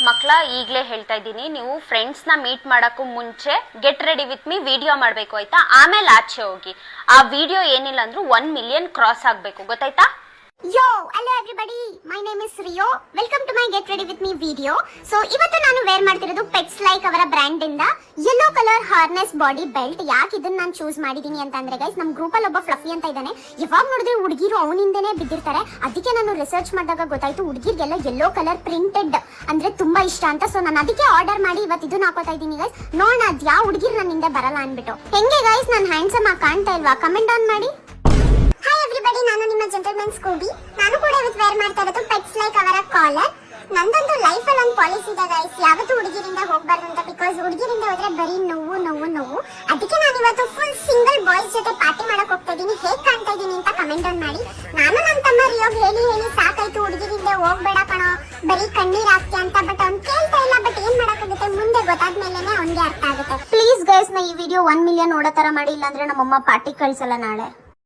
ಮಕ್ಕಳ ಈಗಲೇ ಹೇಳ್ತಾ ಇದ್ದೀನಿ, ನೀವು ಫ್ರೆಂಡ್ಸ್ನ ಮೀಟ್ ಮಾಡೋಕ್ಕೂ ಮುಂಚೆ get ready with me video ಮಾಡಬೇಕು ಆಯ್ತಾ. ಆಮೇಲೆ ಆಚೆ ಹೋಗಿ ಆ ವಿಡಿಯೋ ಏನಿಲ್ಲ ಅಂದ್ರೂ 1 ಮಿಲಿಯನ್ ಕ್ರಾಸ್ ಆಗಬೇಕು, ಗೊತ್ತಾಯ್ತಾ? Yo, hello everybody. My name is Rio. Welcome to my Get Ready With Me video. So, ಇವತ್ತು ನಾನು ವೇರ್ ಮಾಡ್ತಿರೋದು ಪೆಟ್ಸ್ ಲೈಕ್ ಅವರ ಬ್ರ್ಯಾಂಡ್ ಇಂದ yellow colour harness body belt. ಯಾಕೆ ಇದನ್ನ ನಾನು ಚೂಸ್ ಮಾಡಿದೀನಿ ಅಂತಂದ್ರೆ ಗೈಸ್, ನಮ್ಮ ಗ್ರೂಪ್ ಅಲ್ಲಿ ಒಬ್ಬ ಫ್ಲಫಿ ಅಂತ ಇದ್ದಾನೆ. ಯಾವಾಗ ನೋಡಿದ್ರೆ ಹುಡುಗಿರು ಅವನಿಂದನೇ ಬಿದ್ದಿರ್ತಾರೆ. ಅದಕ್ಕೆ ನಾನು ರಿಸರ್ಚ್ ಮಾಡಿದಾಗ ಗೊತ್ತಾಯ್ತು ಹುಡುಗಿರಿಗೆಲ್ಲ ಯೆಲ್ಲೋ ಕಲರ್ ಪ್ರಿಂಟೆಡ್ ಅಂದ್ರೆ ತುಂಬಾ ಇಷ್ಟ ಅಂತ. ಸೊ ನಾನು ಅದಕ್ಕೆ ಆರ್ಡರ್ ಮಾಡಿ ಇವತ್ತು ಇದನ್ನ ಹಾಕೋತಾ ಇದ್ದೀನಿ ಗೈಸ್. ನೋಡೋಣ ಅದ್ ಯಾವ ಹುಡುಗಿರು ನನ್ನ ಹಿಂದೆ ಬರಲ್ಲ ಅನ್ಬಿಟ್ಟು. ಹೆಂಗೆ ಗೈಸ್, ನಾನು ಹ್ಯಾಂಡ್ಸಮ್ ಆಗಿ ಕಾಣ್ತಾ ಇಲ್ವಾ? ಕಮೆಂಟ್ ಆನ್ ಮಾಡಿ. ಹಾಯ್ ಎವ್ರಿಬಡಿ, ನಾನು ನಿಮ್ಮ ಜೆಂಟಲ್ಮನ್ ಸ್ಕೂಬಿ. ನಾನು ಕೂಡ ಇವತ್ತು ವೇರ್ ಮಾಡ್ತಾ ಇರೋದು ಪೆಟ್ಸ್ ಲೈಕ್ ಅವರ ಕಾಲರ್. ನಂದೊಂದು ಲೈಫ್ ಅಲ್ಲಿ ಒಂದು ಪಾಲಿಸಿ ಇದೆ ಗೈಸ್, ಯಾವತ್ತೂ ಹುಡುಗಿರಿಂದ ಹೋಗ್ಬಾರ್ದು ಅಂತ. ಬಿಕಾಸ್ ಹುಡುಗಿರಿಂದ ಹೋದ್ರೆ ಬರೀ ನೋವು ನೋವು ನೋವು. ಅದಕ್ಕೆ ನಾನು ಇವತ್ತು ಫುಲ್ ಸಿಂಗಲ್ ಬಾಯ್ಸ್ ಜೊತೆ ಪಾರ್ಟಿ ಮಾಡಕ್ ಹೋಗ್ತಾ ಇದ್ದೀನಿ. ಹೇಗ್ ಕಾಣ್ತಾ ಇದ್ದೀನಿ ಅಂತ ಕಮೆಂಟ್ ಆನ್ ಮಾಡಿ. ನಾನು ನನ್ನ ತಮ್ಮ ರಿಯೋಗ್ ಹೇಳಿ ಹೇಳಿ ಸಾಕಾಯ್ತು, ಹುಡುಗಿರಿಂದ ಹೋಗ್ಬೇಡ ಕಣೋ, ಬರೀ ಕಣ್ಣೀರ್ ಹಾಕ್ತಿ ಅಂತ. ಬಟ್ ಅವ್ನು ಕೇಳ್ತಾ ಇಲ್ಲ. ಬಟ್ ಏನ್ ಮಾಡಕ್ಕಾಗುತ್ತೆ, ಮುಂದೆ ಗೊತ್ತಾದ್ಮೇಲೆ ಅವ್ನಿಗೆ ಅರ್ಥ ಆಗುತ್ತೆ. ಪ್ಲೀಸ್ ಗೈಸ್, ನಾ ಈ ವಿಡಿಯೋ 1 ಮಿಲಿಯನ್ ನೋಡೋ ತರ ಮಾಡಿ, ಇಲ್ಲಾಂದ್ರೆ ನಮ್ಮಮ್ಮ ಪಾರ್ಟಿ ಕಳ್ಸಲ್ಲ ನಾಳೆ.